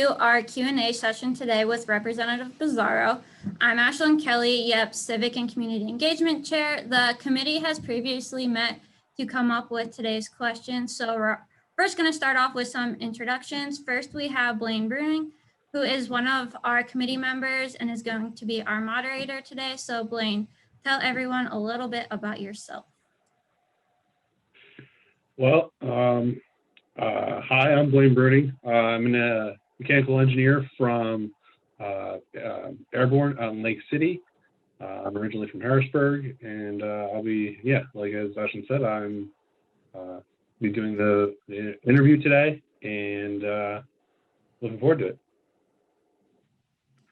to our Q&A session today with Representative Bizzarro. I'm Ashlyn Kelly, Civic and Community Engagement Chair. The committee has previously met to come up with today's questions. So we're first going to start off with some introductions. First, we have Blaine Bruning, who is one of our committee members and is going to be our moderator today. So Blaine, tell everyone a little bit about yourself. Well, hi, I'm Blaine Bruning. I'm a mechanical engineer from Airborne out in Lake City. I'm originally from Harrisburg, and I'll be, like as Ashlyn said, I'm be doing the interview today, and looking forward to it.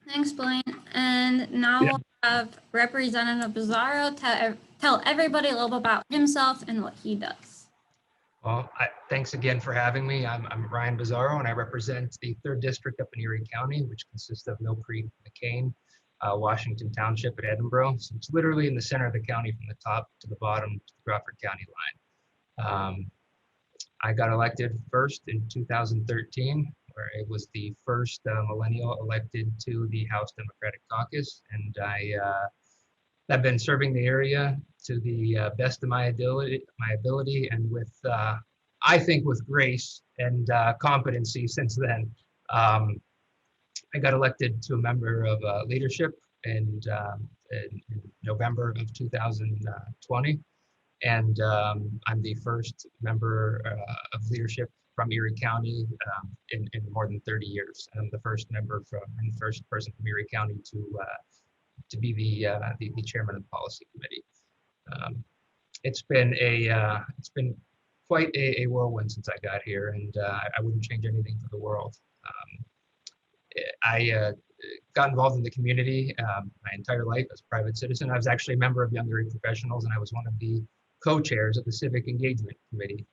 Thanks, Blaine. And now we'll have Representative Bizzarro tell everybody a little bit about himself and what he does. Well, thanks again for having me. I'm Ryan Bizzarro, and I represent the 3rd District up in Erie County, which consists of Mill Creek, McCain, Washington Township, and Edinboro. So it's literally in the center of the county from the top to the bottom to the Crawford County line. I got elected first in 2013, where I was the first millennial elected to the House Democratic Caucus, and I've been serving the area to the best of my ability, and with, I think, with grace and competency since then. I got elected to a member of leadership in November of 2020, and I'm the first member of leadership from Erie County in more than 30 years. I'm the first person from Erie County to be the chairman of the policy committee. It's been quite a whirlwind since I got here, and I wouldn't change anything for the world. I got involved in the community my entire life as a private citizen. I was actually a member of Young Erie Professionals, and I was one of the co-chairs of the Civic Engagement Committee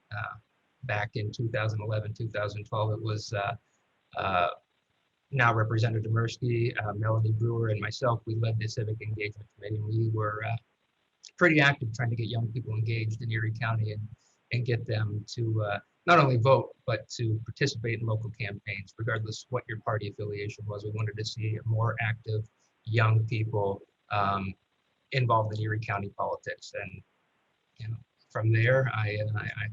back in 2011, 2012. It was now Representative Mirsky, Melanie Brewer, and myself. We led the Civic Engagement Committee, and we were pretty active trying to get young people engaged in Erie County and get them to not only vote, but to participate in local campaigns, regardless what your party affiliation was. We wanted to see more active young people involved in Erie County politics. And from there, I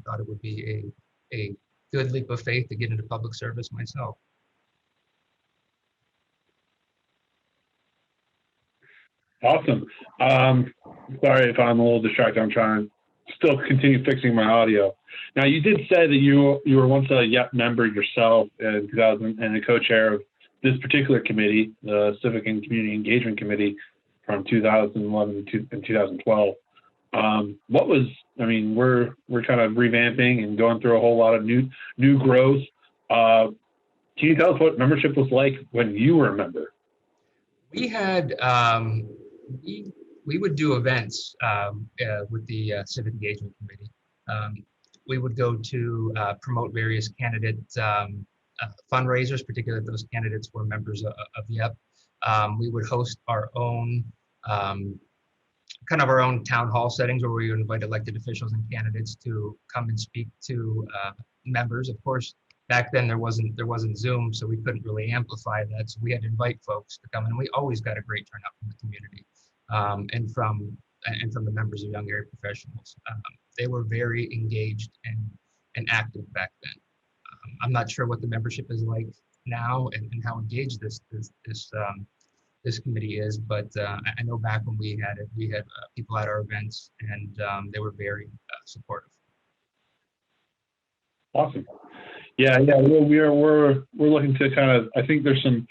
thought it would be a good leap of faith to get into public service myself. Awesome. Sorry if I'm a little distracted. I'm trying to still continue fixing my audio. Now, you did say that you were once a YEP member yourself in 2000 and a co-chair of this particular committee, the Civic and Community Engagement Committee, from 2011 to 2012. What was, I mean, we're kind of revamping and going through a whole lot of new growth. Can you tell us what membership was like when you were a member? We had we would do events with the Civic Engagement Committee. We would go to promote various candidate fundraisers, particularly if those candidates were members of YEP. We would host our own kind of our own town hall settings where we would invite elected officials and candidates to come and speak to members. Of course, back then there wasn't Zoom, so we couldn't really amplify that. So we had to invite folks to come, and we always got a great turnout from the community and from the members of Young Erie Professionals. They were very engaged and active back then. I'm not sure what the membership is like now and how engaged this committee is, but I know back when we had it, we had people at our events, and they were very supportive. Awesome. Yeah. Well, we're looking to kind of, I think there's some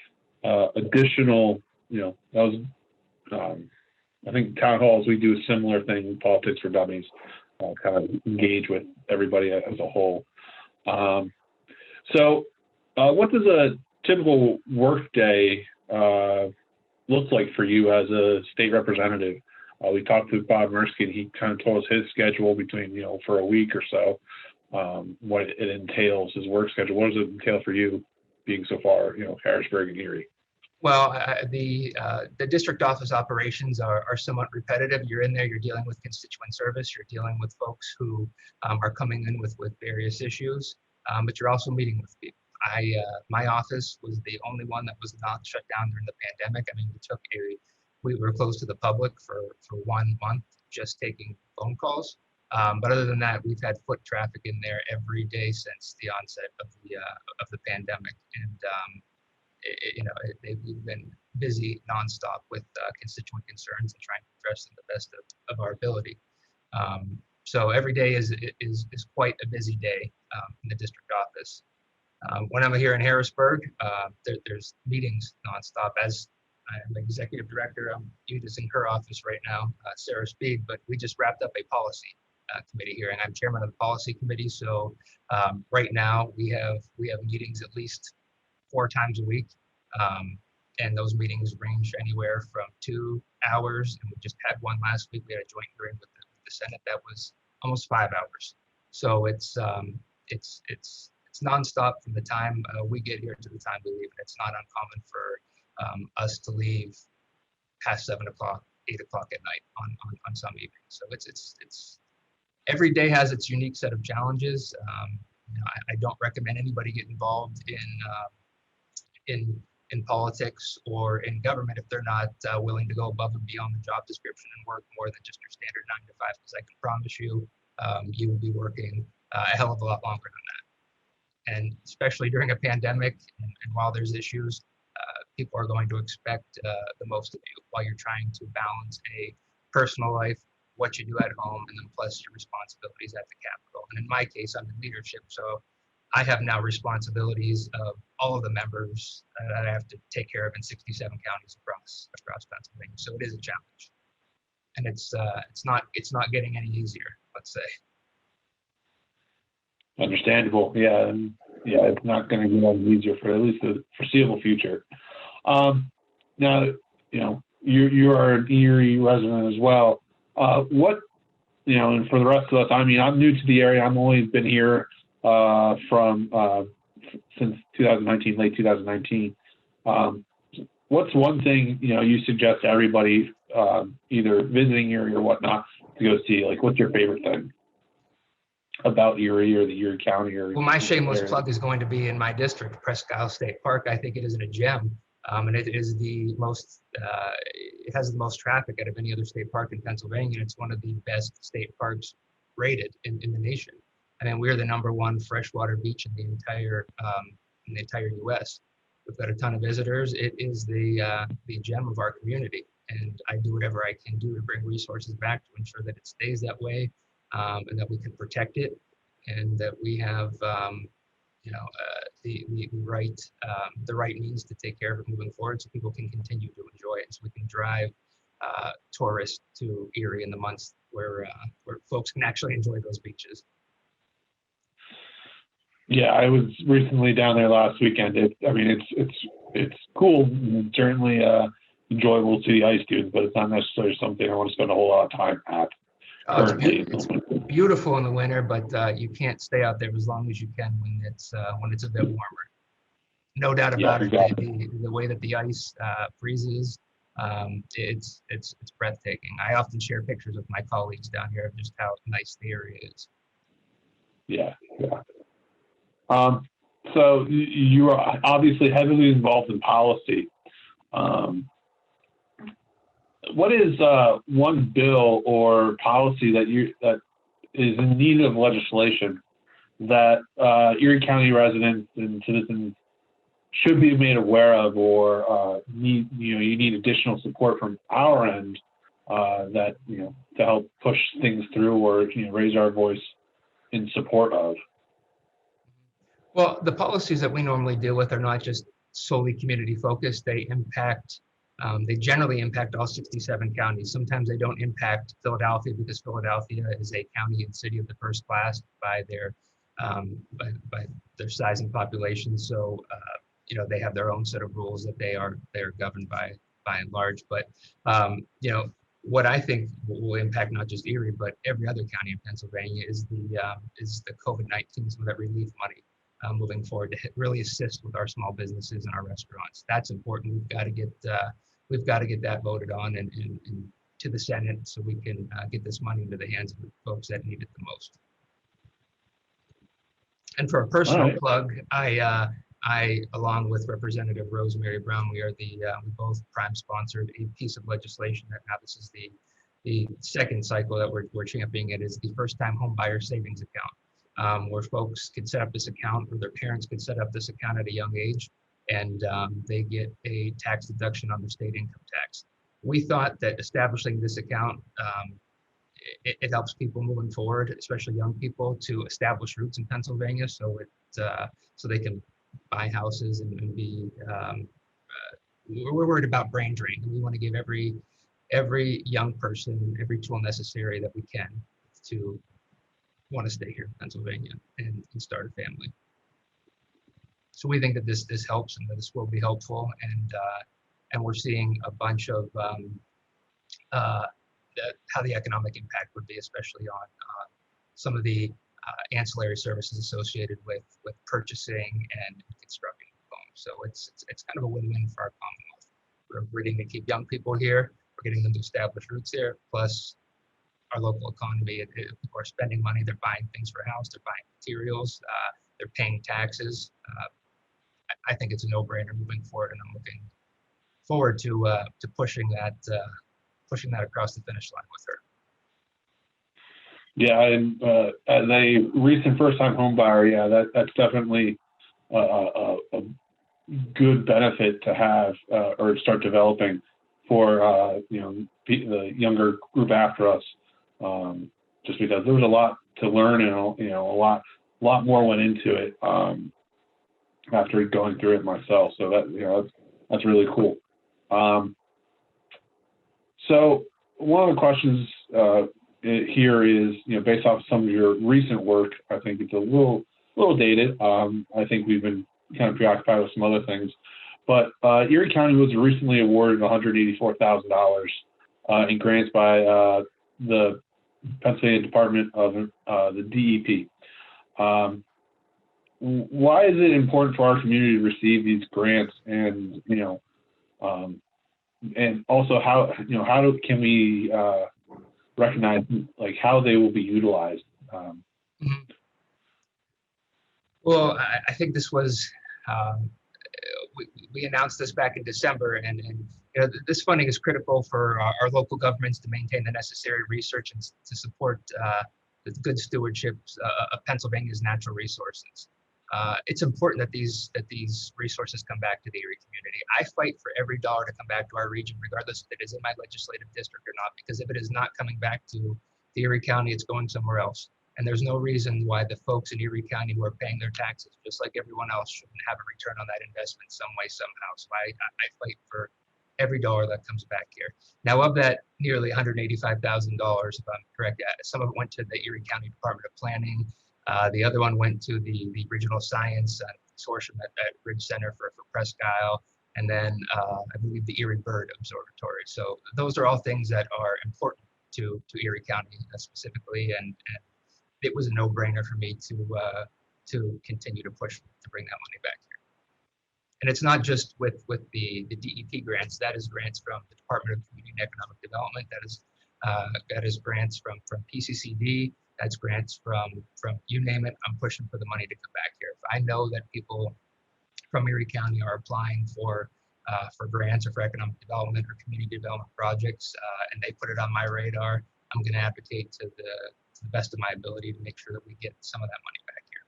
additional, that was, I think town halls, we do a similar thing, Politics for Dummies, kind of engage with everybody as a whole. So what does a typical workday look like for you as a state representative? We talked to Bob Mirsky, and he kind of told us his schedule between, for a week or so, what it entails, his work schedule. What does it entail for you being so far, Harrisburg and Erie? Well, the district office operations are somewhat repetitive. You're in there, you're dealing with constituent service, you're dealing with folks who are coming in with various issues, but you're also meeting with people. My office was the only one that was not shut down during the pandemic. I mean, we were closed to the public for 1 month, just taking phone calls. But other than that, we've had foot traffic in there every day since the onset of the pandemic, and we've been busy nonstop with constituent concerns and trying to address them the best of our ability. So every day is quite a busy day in the district office. When I'm here in Harrisburg, there's meetings nonstop. As I'm executive director, I'm using her office right now, Sarah Speed, but we just wrapped up a policy committee hearing. I'm chairman of the policy committee, so right now we have meetings at least 4 times a week, and those meetings range anywhere from 2 hours, and we just had one last week. We had a joint hearing with the Senate that was almost 5 hours. So it's nonstop from the time we get here to the time we leave. And it's not uncommon for us to leave past 7 o'clock, 8 o'clock at night on some evenings. So it's every day has its unique set of challenges. I don't recommend anybody get involved in politics or in government if they're not willing to go above and beyond the job description and work more than just your standard 9 to 5. Because I can promise you, you will be working a hell of a lot longer than that. And especially during a pandemic, and while there's issues, people are going to expect the most of you while you're trying to balance a personal life, what you do at home, and then plus your responsibilities at the Capitol. And in my case, I'm in leadership, so I have now responsibilities of all of the members that I have to take care of in 67 counties across Pennsylvania. So it is a challenge, and it's not getting any easier, let's say. Understandable. Yeah. And yeah, it's not going to get any easier for at least the foreseeable future. Now, you are an Erie resident as well. What, and for the rest of us, I mean, I'm new to the area. I've only been here since 2019, late 2019. What's one thing, you suggest to everybody, either visiting Erie or whatnot, to go see? Like, what's your favorite thing about Erie or the Erie County? Or well, my shameless plug is going to be in my district, Presque Isle State Park. I think it is a gem, and it is the most. It has the most traffic out of any other state park in Pennsylvania, and it's one of the best state parks rated in the nation. I mean, we're the #1 freshwater beach in the entire U.S. We've got a ton of visitors. It is the gem of our community, and I do whatever I can do to bring resources back to ensure that it stays that way. And that we can protect it, and that we have, the right means to take care of it moving forward, so people can continue to enjoy it, so we can drive tourists to Erie in the months where folks can actually enjoy those beaches. Yeah, I was recently down there last weekend. It's cool, and certainly enjoyable to see the ice dunes, but it's not necessarily something I want to spend a whole lot of time at. It's beautiful in the winter, but you can't stay out there as long as you can when it's a bit warmer. No doubt about it. Exactly. The way that the ice freezes, it's breathtaking. I often share pictures with my colleagues down here of just how nice the area is. Yeah. So you are obviously heavily involved in policy. What is one bill or policy that is in need of legislation that Erie County residents and citizens should be made aware of, or you need additional support from our end that to help push things through, or raise our voice in support of? Well, the policies that we normally deal with are not just solely community focused. They generally impact all 67 counties. Sometimes they don't impact Philadelphia, because Philadelphia is a county and city of the first class by their size and population. So they have their own set of rules that they are governed by and large. But what I think will impact not just Erie but every other county in Pennsylvania is the COVID-19, some of that relief money moving forward to really assist with our small businesses and our restaurants. That's important. We've got to get that voted on and to the Senate, so we can get this money into the hands of the folks that need it the most. And for a personal plug, I I, along with Representative Rosemary Brown, we both prime sponsored a piece of legislation that now this is the second cycle that we're championing. It is the first time home buyer savings account, where folks can set up this account, or their parents can set up this account at a young age, and they get a tax deduction on their state income tax. We thought that establishing this account, it helps people moving forward, especially young people, to establish roots in Pennsylvania, so they can buy houses and be. We're worried about brain drain, and we want to give every young person every tool necessary that we can to want to stay here in Pennsylvania and start a family. So we think that this helps, and that this will be helpful, and we're seeing a bunch of how the economic impact would be, especially on some of the ancillary services associated with purchasing and constructing homes. So it's kind of a win-win for our Commonwealth. We're getting to keep young people here. We're getting them to establish roots here. Plus, our local economy. People are spending money. They're buying things for a house. They're buying materials. They're paying taxes. I think it's a no-brainer moving forward, and I'm looking forward to pushing that across the finish line with her. Yeah, and as a recent first-time home buyer, yeah, that's definitely a good benefit to have or start developing for the younger group after us. Just because there was a lot to learn, and a lot more went into it after going through it myself. So that's really cool. So one of the questions here is, based off some of your recent work, I think it's a little dated. I think we've been kind of preoccupied with some other things, but Erie County was recently awarded $184,000 in grants by the Pennsylvania Department of the DEP. Why is it important for our community to receive these grants, and and also how can we recognize how they will be utilized? Well, I think this was we announced this back in December, and this funding is critical for our local governments to maintain the necessary research and to support the good stewardship of Pennsylvania's natural resources. It's important that these resources come back to the Erie community. I fight for every dollar to come back to our region, regardless if it is in my legislative district or not, because if it is not coming back to the Erie County, it's going somewhere else. And there's no reason why the folks in Erie County who are paying their taxes, just like everyone else, shouldn't have a return on that investment some way, somehow. So I fight for every dollar that comes back here. Now, of that nearly $185,000, if I'm correct, some of it went to the Erie County Department of Planning. The other one went to the Regional Science Consortium at Ridge Center for Presque Isle, and then I believe the Erie Bird Observatory. So those are all things that are important to Erie County specifically, and it was a no-brainer for me to continue to push to bring that money back here. And it's not just with the DEP grants. That is grants from the Department of Community and Economic Development. That is grants from PCCD. That's grants from you name it. I'm pushing for the money to come back here. If I know that people from Erie County are applying for grants or for economic development or community development projects, and they put it on my radar, I'm going to advocate to the best of my ability to make sure that we get some of that money back here.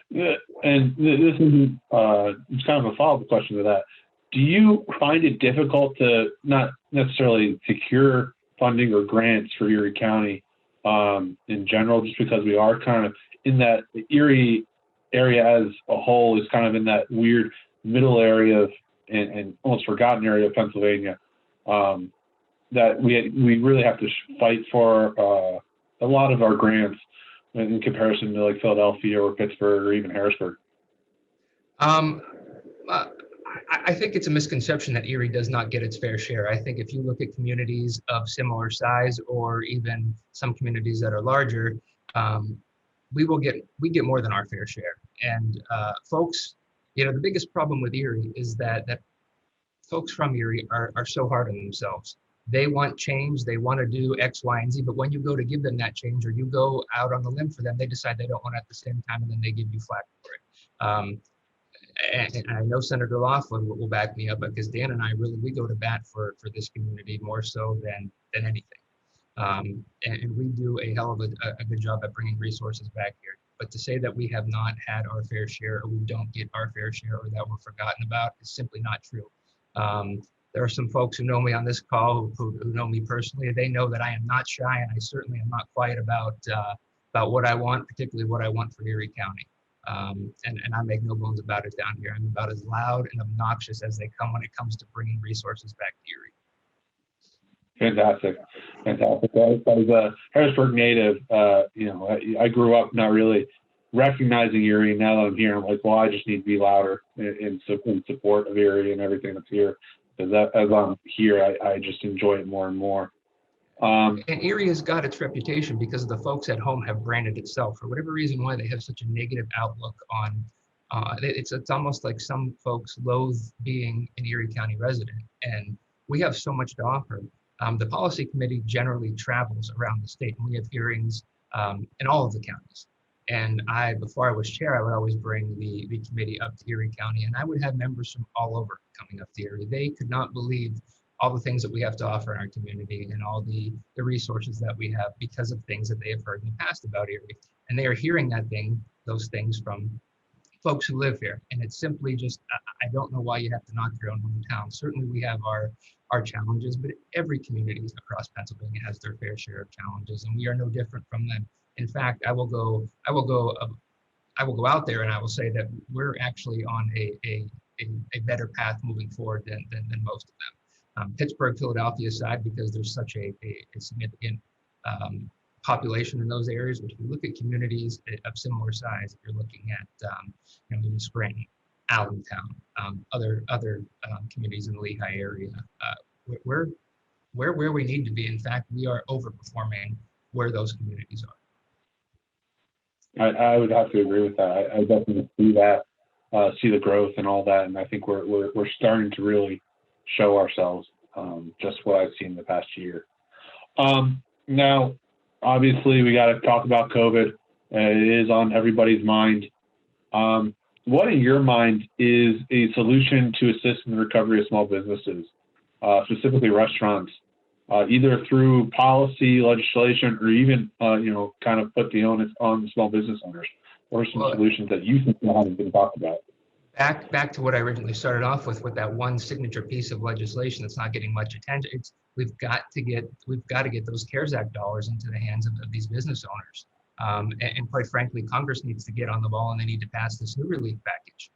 Yeah, and this is it's kind of a follow-up question to that. Do you find it difficult to not necessarily secure funding or grants for Erie County in general, just because we are kind of in that Erie area as a whole is kind of in that weird middle area of and almost forgotten area of Pennsylvania, that we really have to fight for a lot of our grants in comparison to like Philadelphia or Pittsburgh or even Harrisburg? I think it's a misconception that Erie does not get its fair share. I think if you look at communities of similar size or even some communities that are larger, we get more than our fair share. And folks, the biggest problem with Erie is that folks from Erie are so hard on themselves. They want change, they want to do X, Y, and Z, but when you go to give them that change or you go out on the limb for them, they decide they don't want it at the same time, and then they give you flack for it. And I know Senator Laughlin will back me up because Dan and I we go to bat for this community more so than anything. And we do a hell of a good job at bringing resources back here. But to say that we have not had our fair share, or we don't get our fair share, or that we're forgotten about is simply not true. There are some folks who know me on this call who know me personally. They know that I am not shy, and I certainly am not quiet about what I want, particularly what I want for Erie County. And I make no bones about it down here. I'm about as loud and obnoxious as they come when it comes to bringing resources back to Erie. Fantastic. Fantastic. As a Harrisburg native, I grew up not really recognizing Erie. Now that I'm here, I'm like, well, I just need to be louder in support of Erie and everything that's here. Because as I'm here, I just enjoy it more and more. And Erie has got its reputation because the folks at home have branded itself. For whatever reason why they have such a negative outlook on, it's almost like some folks loathe being an Erie County resident. And we have so much to offer. The policy committee generally travels around the state, and we have hearings in all of the counties. And before I was chair, I would always bring the committee up to Erie County, and I would have members from all over coming up to Erie. They could not believe all the things that we have to offer in our community and all the resources that we have because of things that they have heard in the past about Erie. And they are hearing those things from folks who live here. And it's simply just, I don't know why you have to knock your own hometown. Certainly we have our challenges, but every community across Pennsylvania has their fair share of challenges, and we are no different from them. In fact, I will go out there and I will say that we're actually on a better path moving forward than most of them. Pittsburgh, Philadelphia aside, because there's such a significant population in those areas. But if you look at communities of similar size, if you're looking at maybe Scranton, Allentown, other communities in the Lehigh area, we're where we need to be. In fact, we are overperforming where those communities are. I would have to agree with that. I definitely see that, see the growth and all that, and I think we're starting to really show ourselves. Just what I've seen the past year. Now, obviously, we got to talk about COVID. It is on everybody's mind. What, in your mind, is a solution to assist in the recovery of small businesses, specifically restaurants, either through policy, legislation, or even, kind of put the onus on the small business owners? What are some solutions that you think haven't been talked about? Back to what I originally started off with that one signature piece of legislation that's not getting much attention. We've got to get those CARES Act dollars into the hands of these business owners. And quite frankly, Congress needs to get on the ball, and they need to pass this new relief package.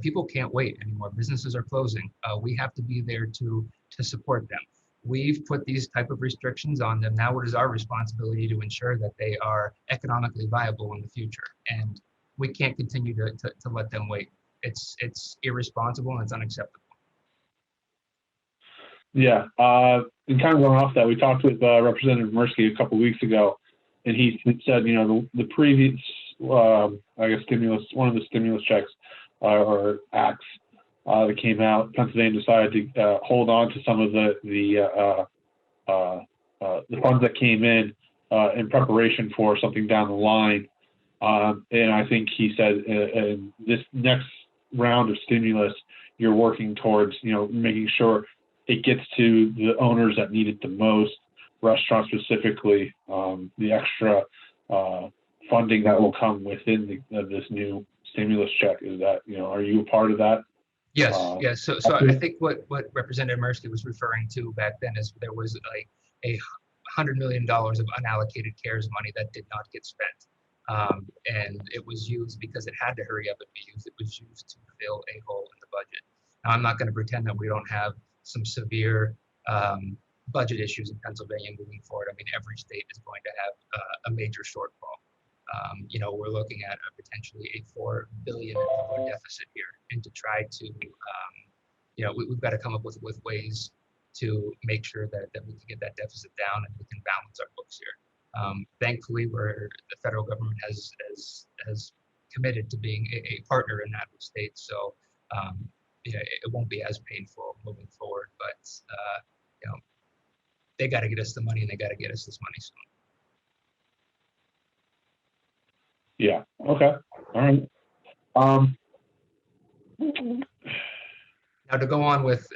People can't wait anymore. Businesses are closing. We have to be there to support them. We've put these type of restrictions on them. Now it is our responsibility to ensure that they are economically viable in the future. And we can't continue to let them wait. It's irresponsible and it's unacceptable. Yeah, and kind of going off that, we talked with Representative Mirsky a couple of weeks ago, and he said, the previous, stimulus, one of the stimulus checks or acts that came out, Pennsylvania decided to hold on to some of the funds that came in preparation for something down the line. And I think he said in this next round of stimulus, you're working towards, making sure it gets to the owners that need it the most, restaurants specifically, the extra funding that will come within this new stimulus check. Is that, are you a part of that? Yes, yes. So I think what Representative Mirsky was referring to back then is there was like $100 million of unallocated CARES money that did not get spent. And it was used because it had to hurry up and be used. It was used to fill a hole in the budget. Now, I'm not going to pretend that we don't have some severe budget issues in Pennsylvania moving forward. I mean, every state is going to have a major shortfall. We're looking at potentially a $4 billion deficit here, and to try to, we've got to come up with ways to make sure that we can get that deficit down and we can balance our books here. Thankfully, the federal government has committed to being a partner in that with states, so it won't be as painful moving forward. But they got to get us the money, and they got to get us this money soon. Yeah. Okay. All right. Um, Now, to go on with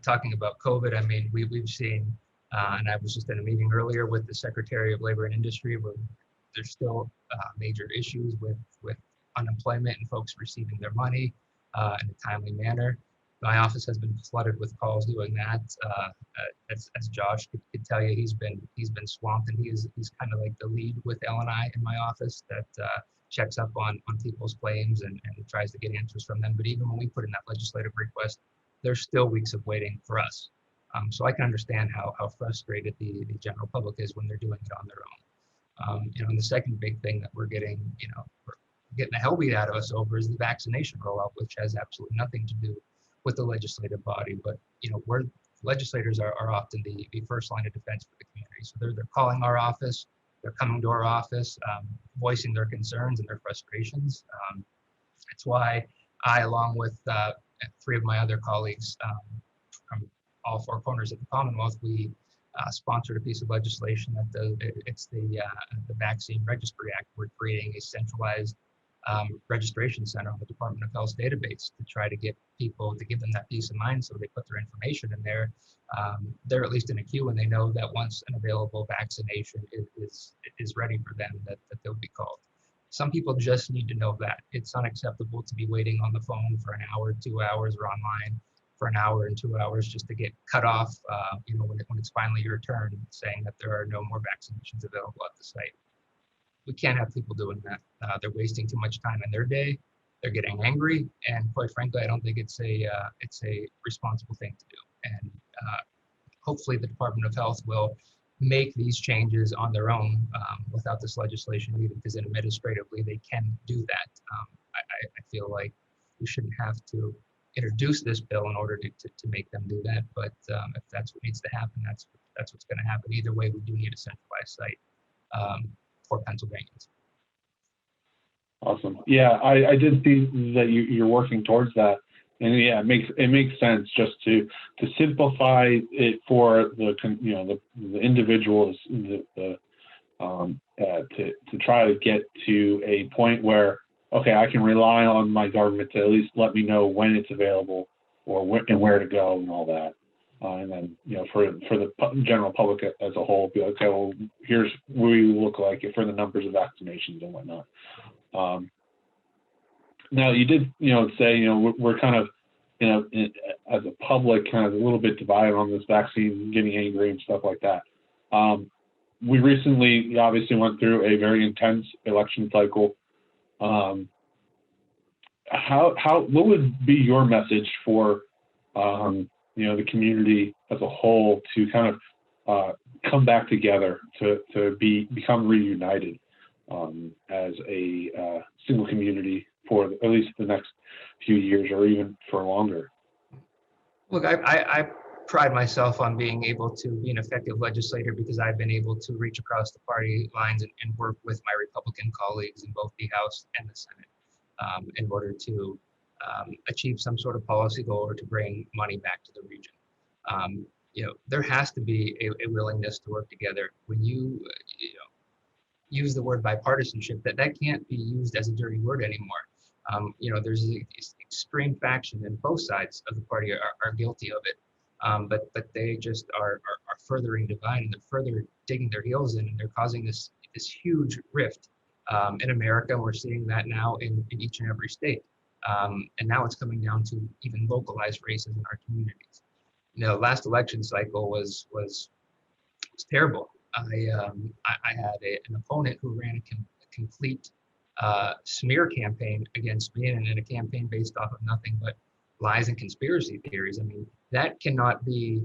talking about COVID, I mean, we've seen, and I was just in a meeting earlier with the Secretary of Labor and Industry, where there's still major issues with unemployment and folks receiving their money in a timely manner. My office has been flooded with calls doing that. As Josh could tell you, he's been swamped, and he's kind of like the lead with L&I in my office that checks up on people's claims and tries to get answers from them. But even when we put in that legislative request, there's still weeks of waiting for us. So I can understand how frustrated the general public is when they're doing it on their own. And the second big thing that we're getting the hell beat out of us over is the vaccination rollout, which has absolutely nothing to do with the legislative body. But legislators are often the first line of defense for the community. So they're calling our office, they're coming to our office, voicing their concerns and their frustrations. It's why I, along with 3 of my other colleagues from all 4 corners of the Commonwealth, we sponsored a piece of legislation that it's the Vaccine Registry Act. We're creating a centralized registration center on the Department of Health's database to try to get people, to give them that peace of mind, so they put their information in there. They're at least in a queue, and they know that once an available vaccination is ready for them, that they'll be called. Some people just need to know that it's unacceptable to be waiting on the phone for an hour, 2 hours, or online for an hour and 2 hours just to get cut off, when it's finally your turn, saying that there are no more vaccinations available at the site. We can't have people doing that. They're wasting too much time in their day. They're getting angry, and quite frankly, I don't think it's a responsible thing to do. And hopefully, the Department of Health will make these changes on their own without this legislation, even because administratively they can do that. I feel like we shouldn't have to introduce this bill in order to make them do that. But if that's what needs to happen, that's what's going to happen. Either way, we do need a centralized site for Pennsylvanians. Awesome. Yeah, I did see that you're working towards that, and yeah, it makes sense just to simplify it for the individuals, to try to get to a point where, okay, I can rely on my government to at least let me know when it's available or where to go and all that. And then, for the general public as a whole, be like, okay, well, here's what we look like for the numbers of vaccinations and whatnot. Now, you did, say, we're kind of, as a public, kind of a little bit divided on this vaccine, getting angry and stuff like that. We recently, obviously, went through a very intense election cycle. What would be your message for, the community as a whole to kind of come back together to become reunited as a single community for at least the next few years or even for longer? Look, I pride myself on being able to be an effective legislator because I've been able to reach across the party lines and work with my Republican colleagues in both the House and the Senate in order to achieve some sort of policy goal or to bring money back to the region. There has to be a willingness to work together. When you use the word bipartisanship, that can't be used as a dirty word anymore. There's this extreme faction, and both sides of the party are guilty of it. But they just are furthering divide, and they're further digging their heels in, and they're causing this huge rift in America. We're seeing that now in each and every state. And now it's coming down to even localized races in our communities. Last election cycle was terrible. I had an opponent who ran a complete smear campaign against me, and in a campaign based off of nothing but lies and conspiracy theories. I mean, that cannot be,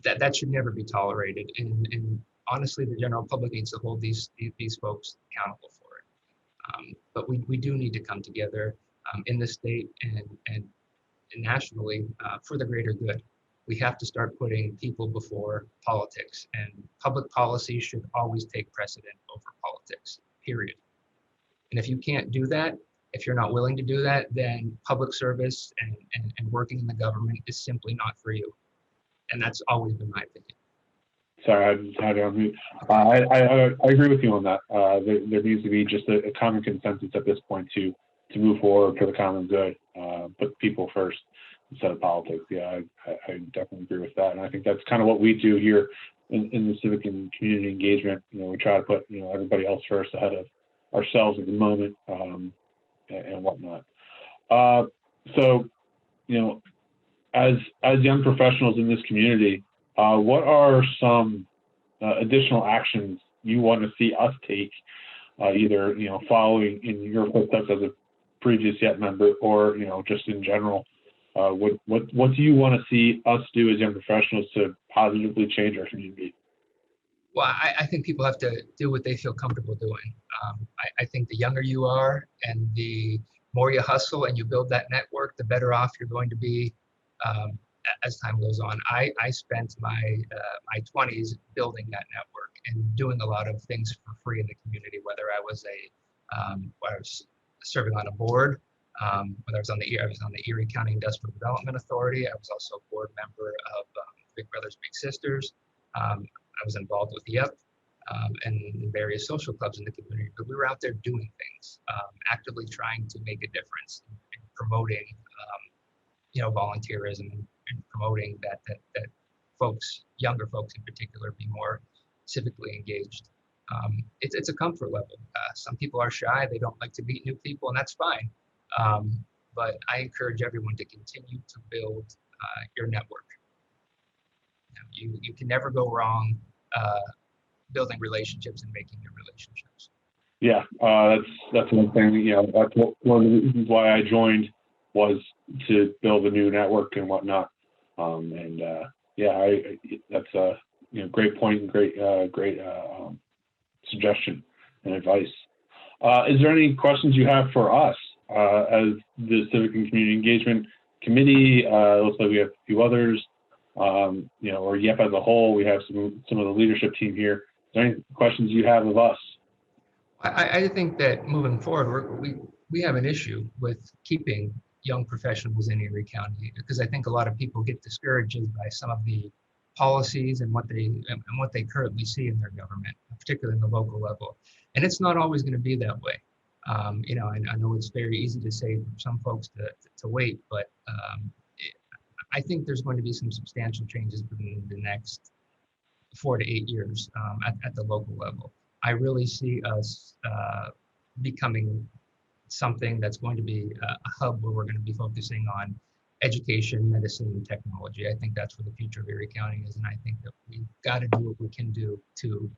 that should never be tolerated. And honestly, the general public needs to hold these folks accountable for it. But we do need to come together in the state and nationally for the greater good. We have to start putting people before politics, and public policy should always take precedent over politics, period. And if you can't do that, if you're not willing to do that, then public service and working in the government is simply not for you. And that's always been my opinion. Sorry, I just had it on mute. I agree with you on that. There needs to be just a common consensus at this point to to move forward for the common good, put people first instead of politics. Yeah, I definitely agree with that. And I think that's kind of what we do here in the civic and community engagement. We try to put, everybody else first ahead of ourselves at the moment, and whatnot. So, as young professionals in this community, what are some additional actions you want to see us take, either following in your footsteps as a previous YEP member, or just in general? What do you want to see us do as young professionals to positively change our community? Well, I think people have to do what they feel comfortable doing. I think the younger you are and the more you hustle and you build that network, the better off you're going to be as time goes on. I spent my 20s building that network and doing a lot of things for free in the community, whether I was serving on a board, whether I was on the Erie County Industrial Development Authority. I was also a board member of Big Brothers Big Sisters. I was involved with YEP and various social clubs in the community, but we were out there doing things, actively trying to make a difference in promoting, volunteerism and promoting that folks, younger folks in particular, be more civically engaged. It's a comfort level. Some people are shy; they don't like to meet new people, and that's fine. But I encourage everyone to continue to build your network. You can never go wrong building relationships and making new relationships. Yeah, that's one thing. That's one of the reasons why I joined, was to build a new network and whatnot. That's a great point and great suggestion and advice. Is there any questions you have for us as the Civic and Community Engagement Committee? Looks like we have a few others. Or YEP as a whole. We have some of the leadership team here. Is there any questions you have of us? I think that moving forward, we have an issue with keeping young professionals in Erie County, because I think a lot of people get discouraged by some of the policies and what they currently see in their government, particularly in the local level. And it's not always going to be that way. I know it's very easy to say for some folks to wait, but I think there's going to be some substantial changes within the next 4 to 8 years at the local level. I really see us becoming something that's going to be a hub where we're going to be focusing on education, medicine, and technology. I think that's where the future of Erie County is, and I think that we've got to do what we can do to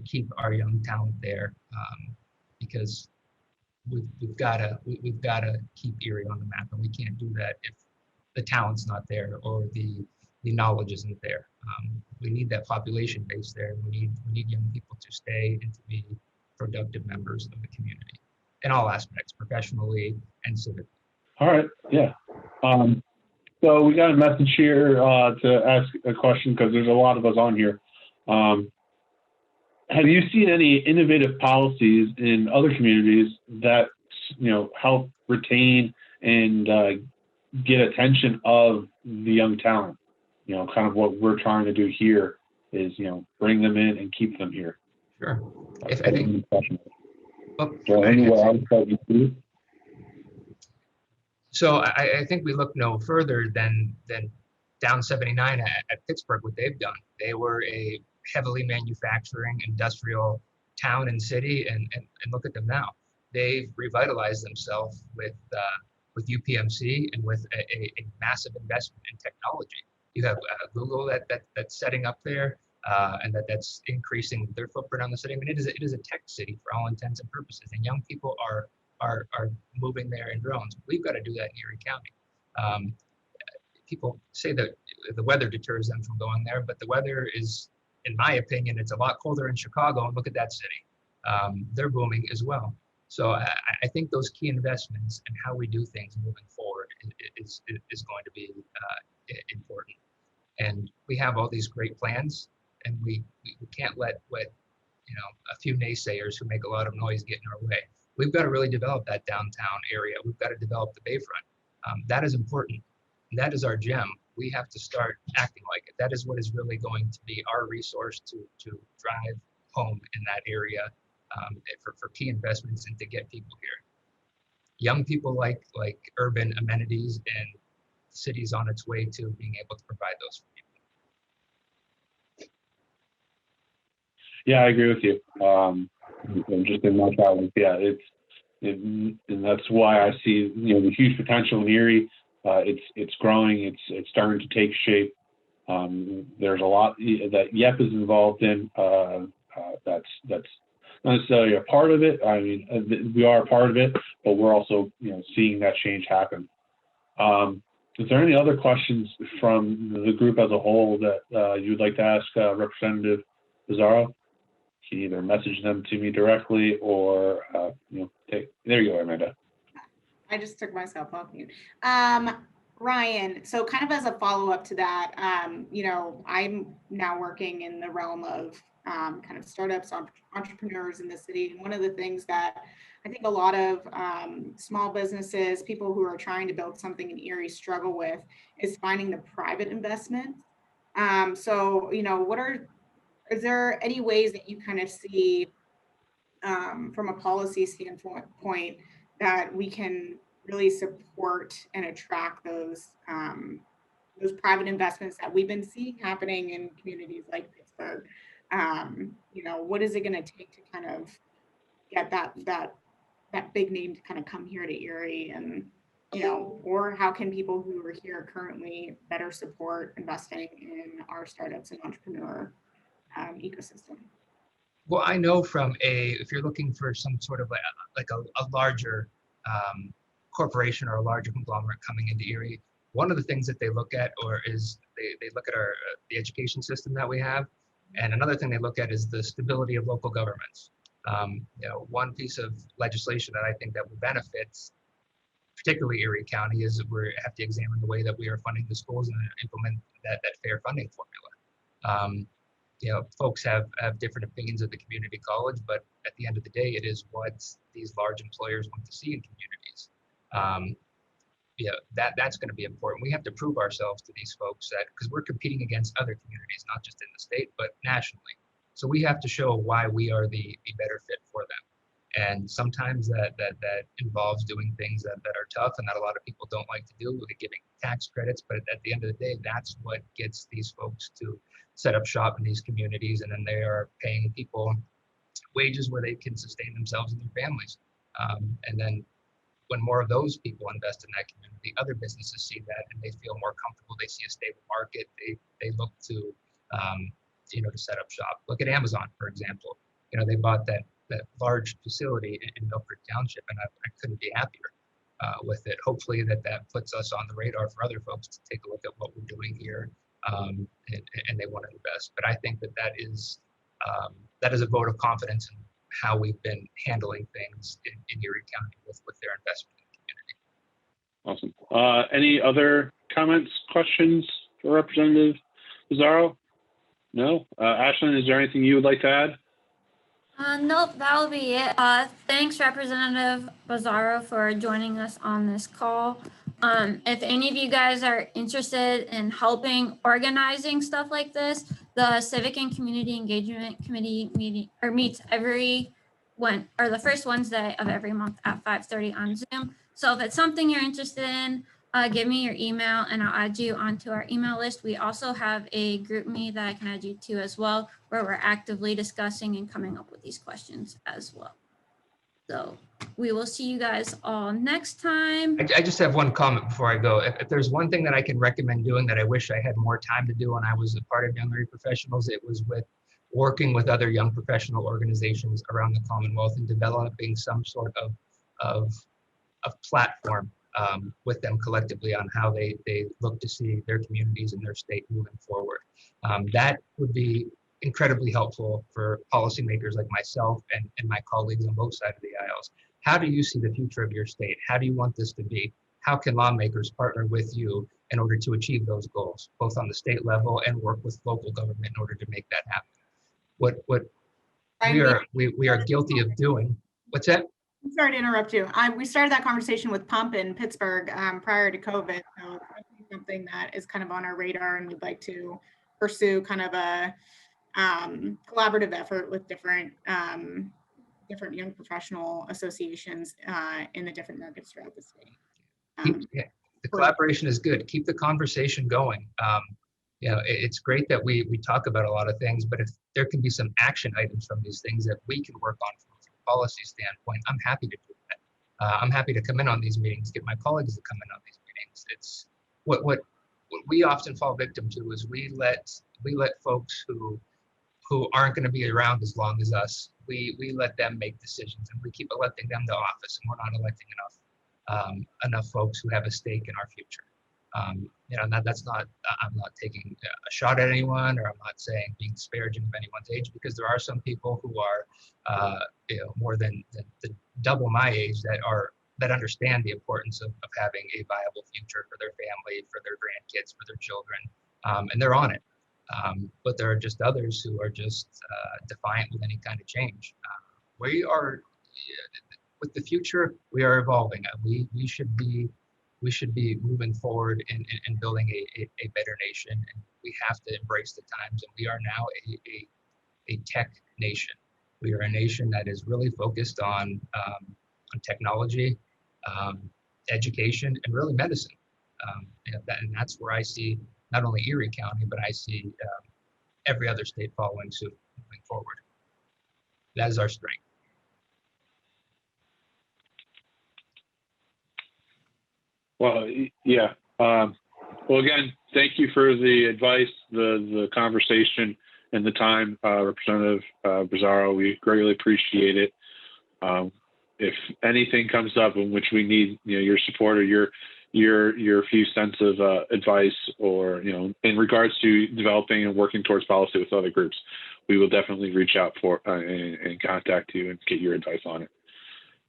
keep our young talent there, because we've got to keep Erie on the map, and we can't do that if the talent's not there or the knowledge isn't there. We need that population base there. We need young people to stay and to be productive members of the community in all aspects, professionally and civically. All right, yeah. So we got a message here to ask a question, because there's a lot of us on here. Have you seen any innovative policies in other communities that help retain and get attention of the young talent? Kind of what we're trying to do here is, bring them in and keep them here. Sure. So I think we look no further than down 79 at Pittsburgh, what they've done. They were a heavily manufacturing industrial town and city, and look at them now. They've revitalized themselves with UPMC and with a massive investment in technology. You have Google that's setting up there, and that's increasing their footprint on the city. I mean, it is a tech city for all intents and purposes, and young people are moving there in drones. We've got to do that in Erie County. People say that the weather deters them from going there, but the weather is, in my opinion, it's a lot colder in Chicago, and look at that city. They're booming as well. So I think those key investments and how we do things moving forward is going to be important. And we have all these great plans, and we can't let a few naysayers who make a lot of noise get in our way. We've got to really develop that downtown area. We've got to develop the Bayfront. That is important. That is our gem. We have to start acting like it. That is what is really going to be our resource to drive home in that area, for key investments and to get people here. young people like urban amenities, and the city's on its way to being able to provide those for people. Yeah, I agree with you. Just in my travels, yeah, and that's why I see the huge potential in Erie. It's growing. It's starting to take shape. There's a lot that YEP is involved in. That's not necessarily a part of it. I mean, we are a part of it, but we're also seeing that change happen. Is there any other questions from the group as a whole that you'd like to ask Representative Bizzarro? You can either message them to me directly or there you go, Amanda. I just took myself off mute. Ryan, so kind of as a follow-up to that, I'm now working in the realm of kind of startups, entrepreneurs in the city. And one of the things that I think a lot of small businesses, people who are trying to build something in Erie struggle with is finding the private investment. Is there any ways that you kind of see from a policy standpoint that we can really support and attract those private investments that we've been seeing happening in communities like Pittsburgh? What is it going to take to kind of get that big name to kind of come here to Erie, and or how can people who are here currently better support investing in our startups and entrepreneur ecosystem? Well, I know if you're looking for some sort of a larger corporation or a larger conglomerate coming into Erie, one of the things that they look at is they look at the education system that we have, and another thing they look at is the stability of local governments. One piece of legislation that I think that would benefit, particularly Erie County, is we have to examine the way that we are funding the schools and implement that fair funding formula. Folks have different opinions of the community college, but at the end of the day, it is what these large employers want to see in communities. That's going to be important. We have to prove ourselves to these folks because we're competing against other communities, not just in the state, but nationally. So we have to show why we are the better fit for them. And sometimes that involves doing things that are tough and that a lot of people don't like to do, like giving tax credits. But at the end of the day, that's what gets these folks to set up shop in these communities, and then they are paying people wages where they can sustain themselves and their families. And then when more of those people invest in that community, other businesses see that and they feel more comfortable. They see a stable market. They look to set up shop. Look at Amazon, for example. They bought that large facility in Milford Township, and I couldn't be happier with it. Hopefully that puts us on the radar for other folks to take a look at what we're doing here, and they want to invest. But I think that is a vote of confidence in how we've been handling things in Erie County with their investment in the community. Awesome. Any other comments, questions for Representative Bizzarro? No? Ashlyn, is there anything you would like to add? Nope, that'll be it. Thanks, Representative Bizzarro, for joining us on this call. If any of you guys are interested in helping organizing stuff like this, the Civic and Community Engagement Committee meets the first Wednesday of every month at 5:30 on Zoom. So if it's something you're interested in, give me your email and I'll add you onto our email list. We also have a group me that I can add you to as well, where we're actively discussing and coming up with these questions as well. So we will see you guys all next time. I just have one comment before I go. If there's one thing that I can recommend doing that I wish I had more time to do when I was a part of Young Erie Professionals, it was with working with other young professional organizations around the Commonwealth and developing some sort of platform with them collectively on how they look to see their communities and their state moving forward. That would be incredibly helpful for policymakers like myself and my colleagues on both sides of the aisles. How do you see the future of your state? How do you want this to be? How can lawmakers partner with you in order to achieve those goals, both on the state level and work with local government in order to make that happen? What we are guilty of doing. What's that? I'm sorry to interrupt you. We started that conversation with Pump in Pittsburgh prior to COVID. So it's something that is kind of on our radar, and we'd like to pursue kind of a collaborative effort with different different young professional associations in the different markets throughout the state. Yeah, the collaboration is good. Keep the conversation going. You know, it's great that we talk about a lot of things, but if there can be some action items from these things that we can work on from a policy standpoint, I'm happy to do that. I'm happy to come in on these meetings, get my colleagues to come in on these meetings. It's what we often fall victim to is we let folks who aren't going to be around as long as us, we let them make decisions, and we keep electing them to office, and we're not electing enough folks who have a stake in our future. You know, that's not, I'm not taking a shot at anyone, or I'm not saying being disparaging of anyone's age, because there are some people who are, you know, more than double my age that understand the importance of having a viable future for their family, for their grandkids, for their children, and they're on it. But there are just others who are just defiant with any kind of change. We are, with the future, we are evolving. We should be moving forward and building a better nation. And we have to embrace the times. And we are now a tech nation. We are a nation that is really focused on technology, education, and really medicine. You know, and that's where I see not only Erie County, but I see every other state following suit moving forward. That is our strength. Well, yeah. Well, again, thank you for the advice, the conversation, and the time, Representative Bizzarro. We greatly appreciate it. If anything comes up in which we need, you know, your support or your few cents of advice, or, you know, in regards to developing and working towards policy with other groups, we will definitely reach out for and contact you and get your advice on it.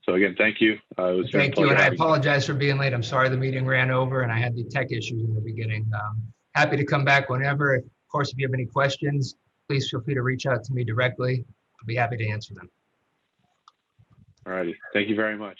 So again, thank you. Thank you, and I apologize for being late. I'm sorry the meeting ran over and I had the tech issues in the beginning. Happy to come back whenever. Of course, if you have any questions, please feel free to reach out to me directly. I'll be happy to answer them. All righty. Thank you very much.